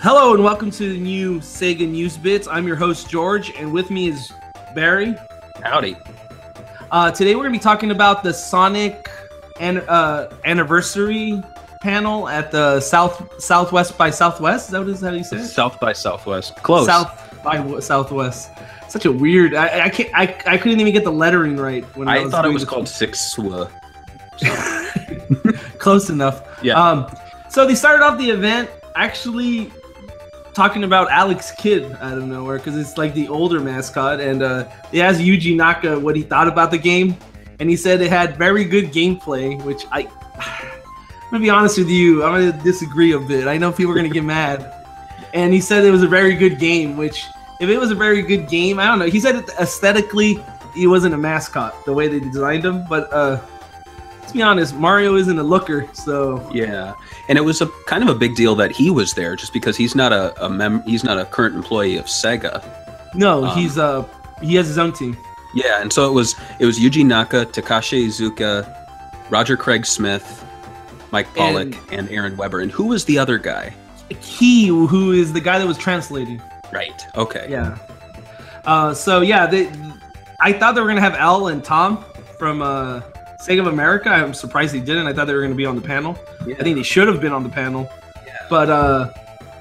Hello and welcome to the new SEGA News Bits. I'm your host George, and with me is Barry. Howdy. Today we're going to be talking about the Sonic Anniversary Panel at the Southwest by Southwest. Is that what is how you say it? South by Southwest. Close. South by Southwest. Such a weird. I couldn't even get the lettering right when I thought it was called SXSW. Close enough. Yeah. So they started off the event actually talking about Alex Kidd out of nowhere because it's like the older mascot, and they asked Yuji Naka what he thought about the game, and he said it had very good gameplay, which I'm gonna be honest with you, I'm gonna disagree a bit. I know people are gonna get mad, and he said it was a very good game, which if it was a very good game, I don't know. He said it aesthetically, he wasn't a mascot the way they designed him, but let's be honest, Mario isn't a looker, so yeah. And it was a kind of a big deal that he was there, just because he's not he's not a current employee of SEGA. No, he has his own team. Yeah, and so it was Yuji Naka, Takashi Iizuka, Roger Craig Smith, Mike Pollock, and Aaron Weber. And who was the other guy? He, who is the guy that was translating. Right. Okay. Yeah. So yeah, I thought they were gonna have L and Tom from SEGA of America. I'm surprised they didn't. I thought they were going to be on the panel. Yeah. I think they should have been on the panel. Yeah. But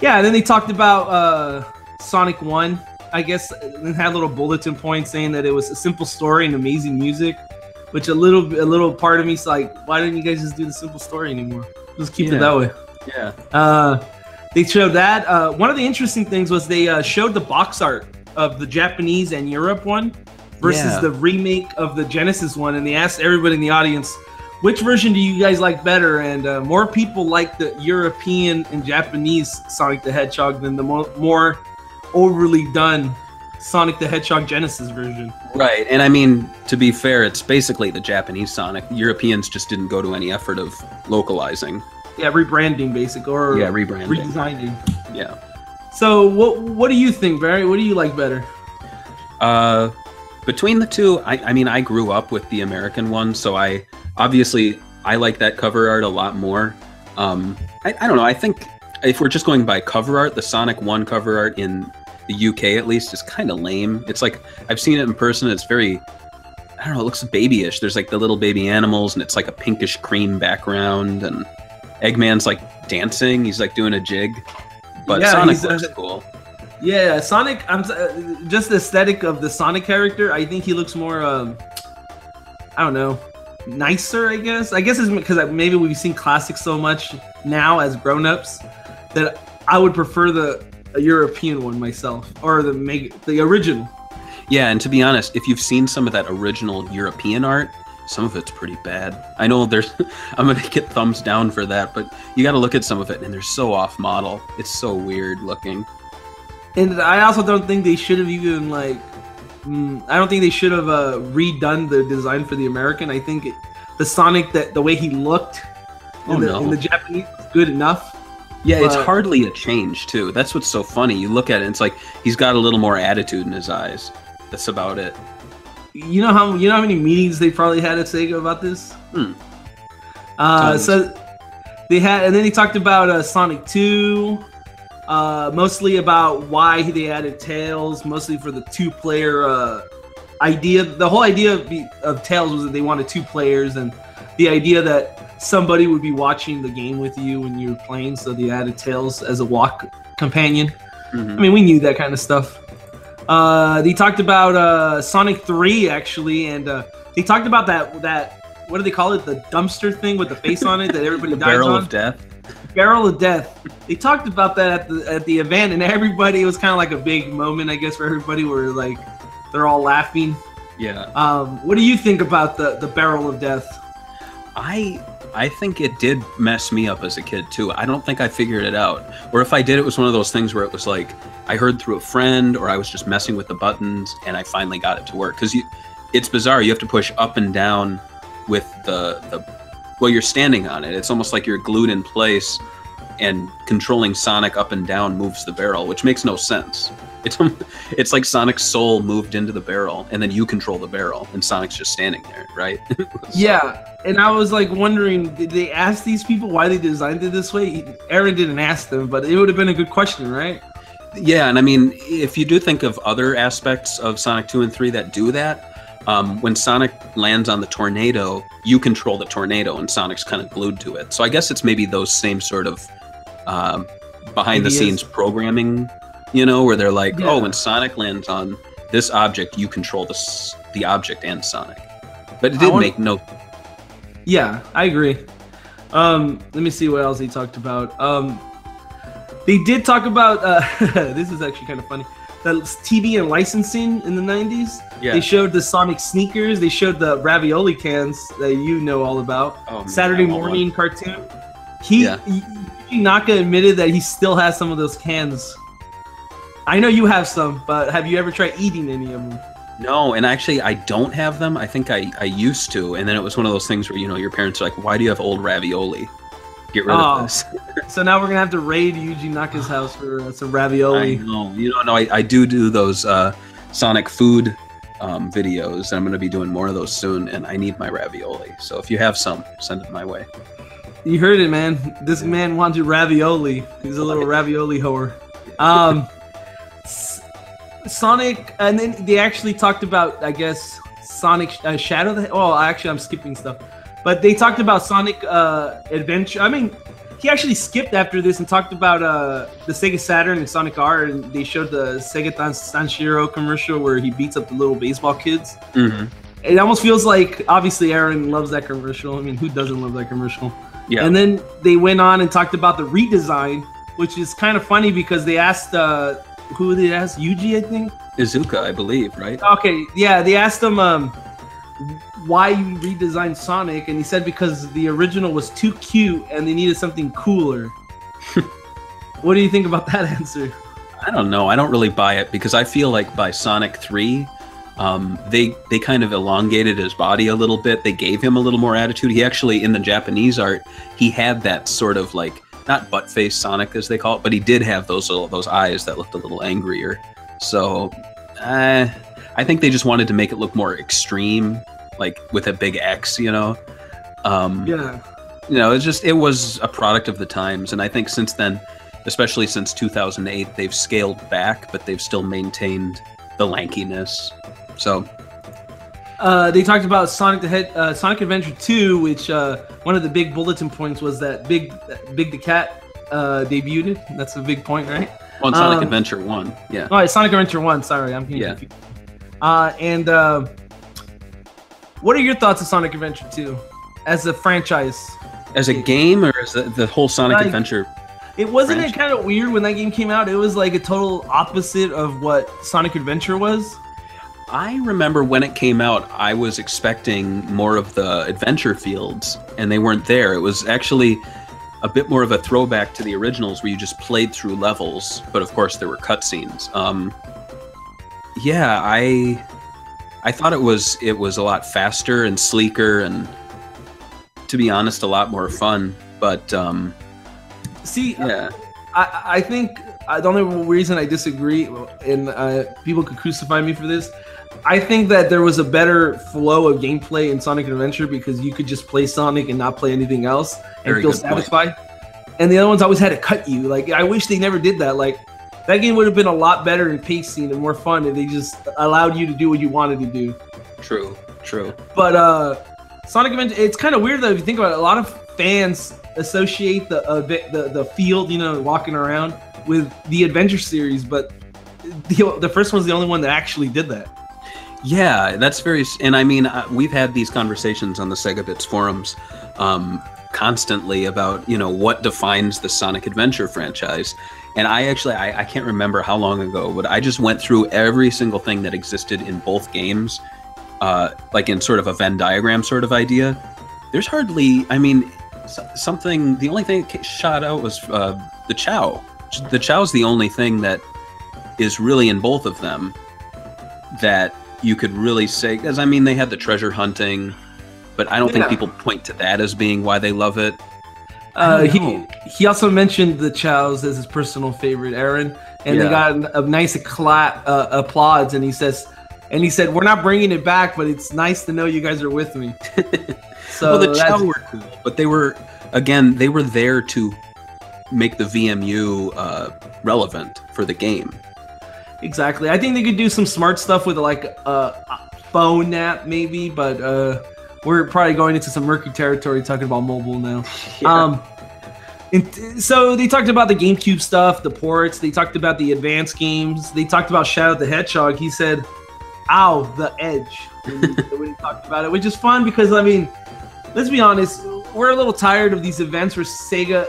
yeah, and then they talked about Sonic 1, I guess, and had little bulletin points saying that it was a simple story and amazing music, which a little part of me's like, why didn't you guys just do the simple story anymore? Just keep it that way. Yeah. They showed that. One of the interesting things was they showed the box art of the Japanese and Europe one versus the remake of the Genesis one, and they asked everybody in the audience, which version do you guys like better? And more people like the European and Japanese Sonic the Hedgehog than the more overly done Sonic the Hedgehog Genesis version. Right, and I mean, to be fair, it's basically the Japanese Sonic. Europeans just didn't go to any effort of localizing. Yeah, rebranding, basically, or rebranding. Redesigning. Yeah. So what do you think, Barry? What do you like better? Between the two, I mean, I grew up with the American one, so I like that cover art a lot more. I don't know, I think if we're just going by cover art, the Sonic 1 cover art in the UK at least is kind of lame. It's like, I've seen it in person, it's very, I don't know, it looks babyish. There's like the little baby animals, and it's like a pinkish cream background, and Eggman's like dancing, he's like doing a jig, but yeah, Sonic looks cool. Yeah, Sonic, just the aesthetic of the Sonic character, I think he looks more, I don't know, nicer, I guess. I guess it's because maybe we've seen classics so much now as grown-ups that I would prefer the European one myself, or the original. Yeah, and to be honest, if you've seen some of that original European art, some of it's pretty bad. I know I'm going to get thumbs down for that, but you got to look at some of it, and they're so off-model. It's so weird looking. And I also don't think they should have even I don't think they should have redone the design for the American. I think the Sonic, the way he looked in the Japanese was good enough. Yeah, it's hardly a change too. That's what's so funny. You look at it, and it's like he's got a little more attitude in his eyes. That's about it. You know how many meetings they probably had at SEGA about this? So they had, and then they talked about Sonic 2. Mostly about why they added Tails, mostly for the two-player idea. The whole idea of Tails was that they wanted 2 players, and the idea that somebody would be watching the game with you when you were playing, so they added Tails as a walk companion. Mm-hmm. I mean, we knew that kind of stuff. They talked about Sonic 3, actually, and they talked about that what do they call it? The dumpster thing with the face on it that everybody dies on? Barrel of Death. Barrel of Death. They talked about that at the event, and everybody, it was kind of like a big moment, I guess, for everybody, where like they're all laughing. Yeah. What do you think about the Barrel of Death? I think it did mess me up as a kid too. I don't think I figured it out. Or if I did, it was one of those things where it was like I heard through a friend, or I was just messing with the buttons, and I finally got it to work. Because it's bizarre. You have to push up and down with well, you're standing on it. It's almost like you're glued in place, and controlling Sonic up and down moves the barrel, which makes no sense. It's like Sonic's soul moved into the barrel, and then you control the barrel, and Sonic's just standing there, right? So. Yeah, and I was like wondering, did they ask these people why they designed it this way? Aaron didn't ask them, but it would have been a good question, right? Yeah, and I mean, if you do think of other aspects of Sonic 2 and 3 that do that, when Sonic lands on the tornado, you control the tornado, and Sonic's kind of glued to it. So I guess it's maybe those same sort of behind-the-scenes programming, you know, where they're like, oh, when Sonic lands on this object, you control the object and Sonic. But it did make no... Yeah, I agree. Let me see what else he talked about. They did talk about, this is actually kind of funny, the TV and licensing in the 90s. Yeah. They showed the Sonic sneakers. They showed the ravioli cans that you know all about. Oh, Saturday morning cartoon. Yuji Naka admitted that he still has some of those cans. I know you have some, but have you ever tried eating any of them? No, and actually I don't have them. I think I used to, and then it was one of those things where, you know, your parents are like, why do you have old ravioli? Get rid of this. So now we're going to have to raid Yuji Naka's house for some ravioli. I know. You don't know, I do those Sonic food videos, and I'm going to be doing more of those soon, and I need my ravioli. So if you have some, send it my way. You heard it, man. This man wanted ravioli. He's a little ravioli whore. Sonic, and then they actually talked about, I guess, Sonic Shadow. Actually, I'm skipping stuff. But they talked about Sonic Adventure. I mean, he actually skipped after this and talked about the Sega Saturn and Sonic R, and they showed the Sega Sanshiro commercial where he beats up the little baseball kids. Mm-hmm. It almost feels like, obviously, Aaron loves that commercial. I mean, who doesn't love that commercial? Yeah. And then they went on and talked about the redesign, which is kind of funny because they asked, who did they ask? Yuji, I think? Iizuka, I believe, right? Okay, yeah, they asked him why you redesigned Sonic, and he said because the original was too cute and they needed something cooler. What do you think about that answer? I don't know. I don't really buy it because I feel like by Sonic 3, they kind of elongated his body a little bit. They gave him a little more attitude. He actually, in the Japanese art, he had that sort of like, not butt-face Sonic as they call it, but he did have those eyes that looked a little angrier. So I think they just wanted to make it look more extreme, like with a big X, you know? Yeah. You know, it was a product of the times, and I think since then, especially since 2008, they've scaled back, but they've still maintained the lankiness. So they talked about Sonic Adventure 2, which one of the big bulletin points was that Big the Cat debuted. That's a big point, right? On Sonic Adventure 1, yeah. Oh, Sonic Adventure 1, sorry, I'm getting confused. And what are your thoughts on Sonic Adventure 2 as a franchise? As a game, or as the whole Sonic Adventure? It wasn't it kind of weird when that game came out? It was like a total opposite of what Sonic Adventure was. I remember when it came out, I was expecting more of the adventure fields, and they weren't there. It was actually a bit more of a throwback to the originals where you just played through levels, but of course there were cutscenes. Yeah, I thought it was a lot faster and sleeker, and to be honest, a lot more fun. But see, yeah, I think the only reason I disagree, and people could crucify me for this, I think that there was a better flow of gameplay in Sonic Adventure because you could just play Sonic and not play anything else and feel satisfied. And the other ones always had to cut you. Like, I wish they never did that. Like, that game would have been a lot better in pacing and more fun if they just allowed you to do what you wanted to do. True. But Sonic Adventure, it's kind of weird though if you think about it. A lot of fans associate the field, you know, walking around with the Adventure series, but the first one's the only one that actually did that. Yeah, that's very... And I mean, we've had these conversations on the Sega Bits forums constantly about, you know, what defines the Sonic Adventure franchise. And I can't remember how long ago, but I just went through every single thing that existed in both games, like in sort of a Venn diagram sort of idea. There's hardly... I mean, the only thing that shot out was the Chow. The Chow's the only thing that is really in both of them that you could really say, because I mean, they had the treasure hunting, but I don't think people point to that as being why they love it. He also mentioned the Chows as his personal favorite, Aaron. and they got a nice applause. And he said, "We're not bringing it back, but it's nice to know you guys are with me." So well, the Chow were cool, but they were there to make the VMU relevant for the game. Exactly. I think they could do some smart stuff with like a phone app maybe, but we're probably going into some murky territory talking about mobile now. Yeah. So they talked about the GameCube stuff, the ports. They talked about the advanced games. They talked about Shadow the Hedgehog. He said, "Ow, the edge," when he talked about it, which is fun because, I mean, let's be honest, we're a little tired of these events where Sega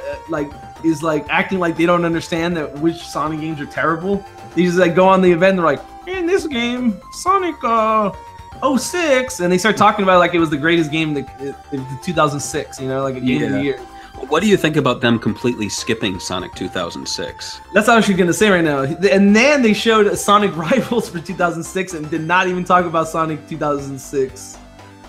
is acting like they don't understand that which Sonic games are terrible. They just go on the event and they're like, "In this game, Sonic 06," and they start talking about it like it was the greatest game in 2006, like a game of the year. What do you think about them completely skipping Sonic 2006? That's what I was going to say right now. And then they showed Sonic Rivals for 2006 and did not even talk about Sonic 2006.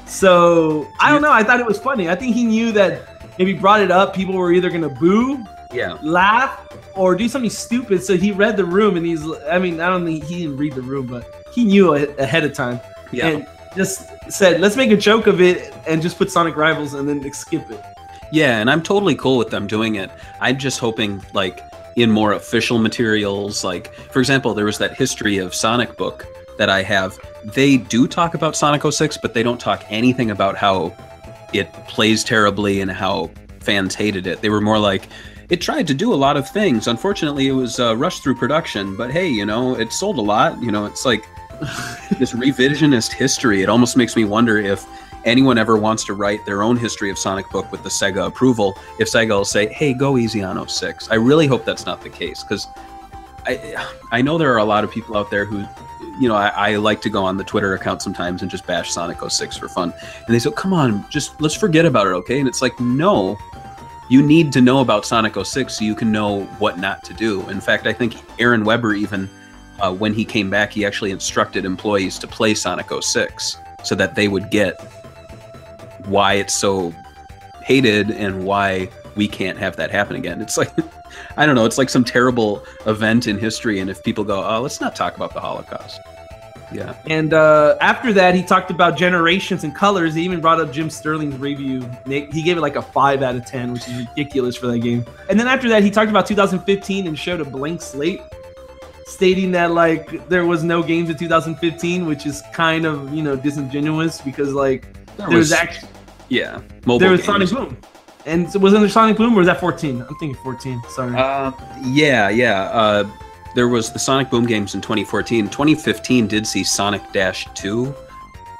So, I don't know. I thought it was funny. I think he knew that if he brought it up, people were either going to boo, laugh, or do something stupid. So he read the room, and I don't think he didn't read the room, but he knew ahead of time. Yeah. And just said, let's make a joke of it and just put Sonic Rivals and then skip it. Yeah, and I'm totally cool with them doing it. I'm just hoping, in more official materials, for example, there was that History of Sonic book that I have. They do talk about Sonic 06, but they don't talk anything about how it plays terribly and how fans hated it. They were more like, it tried to do a lot of things. Unfortunately, it was rushed through production, but hey, it sold a lot. It's like this revisionist history. It almost makes me wonder if anyone ever wants to write their own History of Sonic book with the Sega approval, if Sega will say, hey, go easy on 06. I really hope that's not the case, because I know there are a lot of people out there who, I like to go on the Twitter account sometimes and just bash Sonic 06 for fun. And they say, come on, just let's forget about it, okay? And it's like, no, you need to know about Sonic 06 so you can know what not to do. In fact, I think Aaron Webber even, when he came back, he actually instructed employees to play Sonic 06 so that they would get why it's so hated and why we can't have that happen again. It's like, I don't know, it's like some terrible event in history, and if people go, oh, let's not talk about the Holocaust. Yeah. And after that, he talked about Generations and Colors. He even brought up Jim Sterling's review. He gave it like a 5 out of 10, which is ridiculous for that game. And then after that, he talked about 2015 and showed a blank slate, stating that there was no games in 2015, which is kind of, disingenuous, because there was actually... Yeah, mobile there was games. Sonic Boom. And wasn't there Sonic Boom, or was that 14? I'm thinking 14, sorry. There was the Sonic Boom games in 2014. 2015 did see Sonic Dash 2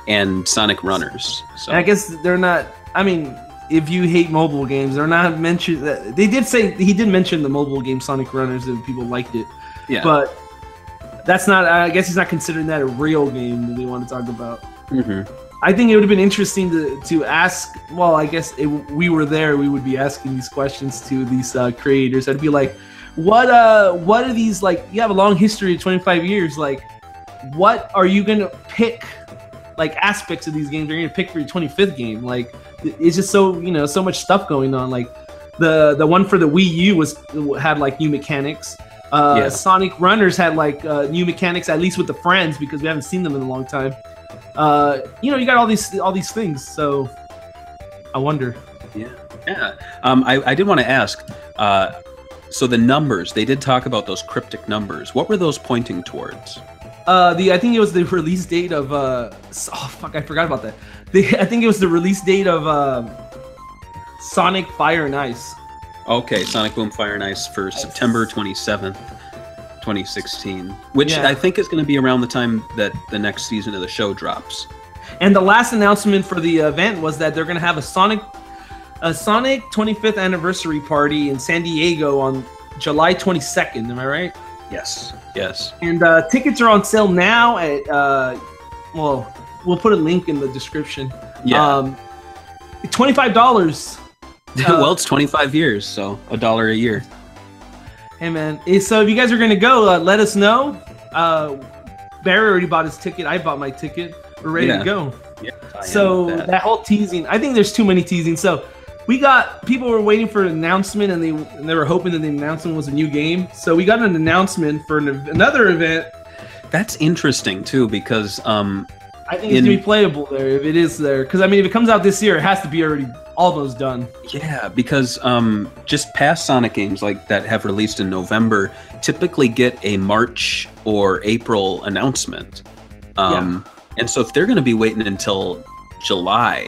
and Sonic Runners. So. And I guess they're not, if you hate mobile games, they're not mentioned. They did say, he did mention the mobile game Sonic Runners, and people liked it. Yeah. But that's not, I guess he's not considering that a real game that they want to talk about. Mm-hmm. I think it would have been interesting to ask. Well, I guess if we were there, we would be asking these questions to these creators. I'd be like, what are these, you have a long history of 25 years. What are you going to pick, aspects of these games you're going to pick for your 25th game? It's just so, so much stuff going on. The one for the Wii U had new mechanics. Sonic Runners had new mechanics, at least with the friends, because we haven't seen them in a long time. You got all these things, so I wonder. Yeah. I did want to ask. So the numbers, they did talk about those cryptic numbers. What were those pointing towards? I think it was the release date of. I forgot about that. I think it was the release date of Sonic Fire and Ice. Okay, Sonic Boom Fire and Ice for September 27th. 2016, which I think is going to be around the time that the next season of the show drops. And the last announcement for the event was that they're going to have a Sonic 25th anniversary party in San Diego on July 22nd. Am I right? Yes. And tickets are on sale now at we'll put a link in the description. Yeah. $25. Well, it's 25 years, so $1 a year. Hey man, so if you guys are gonna go, let us know. Barry already bought his ticket. I bought my ticket. We're ready to go. Yeah, so that whole teasing, I think there's too many teasing. So people were waiting for an announcement, and they were hoping that the announcement was a new game. So we got an announcement for another event. That's interesting too, because I think it's gonna be playable there if it is there. Because I mean, if it comes out this year, it has to be already almost done. Yeah, because just past Sonic games like that have released in November typically get a March or April announcement. And so if they're going to be waiting until July,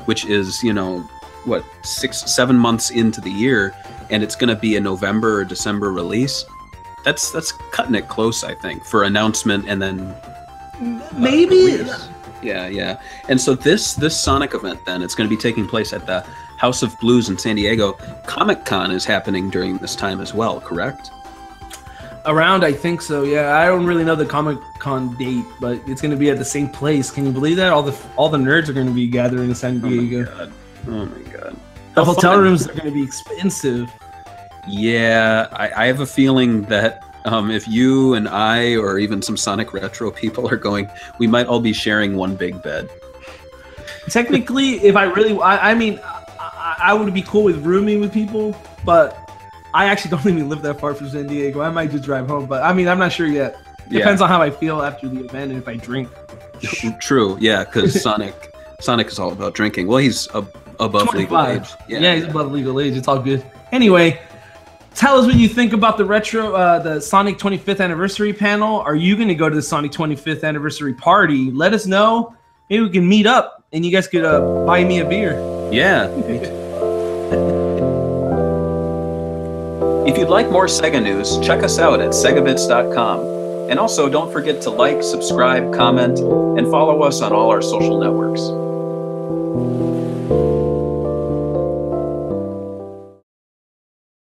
which is, you know, what, 6-7 months into the year, and it's going to be a November or December release, that's cutting it close, I think, for announcement and then maybe. Yeah. And so this Sonic event, then, it's going to be taking place at the House of Blues in San Diego. Comic-Con is happening during this time as well, correct? Around, I think so. Yeah, I don't really know the Comic-Con date, but it's going to be at the same place. Can you believe that? All the nerds are going to be gathering in San Diego. Oh my god. The hotel rooms are going to be expensive. Yeah, I have a feeling that if you and I, or even some Sonic Retro people are going, we might all be sharing one big bed. Technically, if I mean, I would be cool with rooming with people, but I actually don't even live that far from San Diego. I might just drive home, but I mean, I'm not sure yet. Depends on how I feel after the event and if I drink. True, yeah, because Sonic is all about drinking. Well, he's above 25. legal age. Yeah, he's above legal age. It's all good. Anyway, tell us what you think about the Sonic 25th anniversary panel. Are you going to go to the Sonic 25th anniversary party? Let us know. Maybe we can meet up and you guys could buy me a beer. Yeah. If you'd like more SEGA news, check us out at segabits.com. And also, don't forget to like, subscribe, comment, and follow us on all our social networks.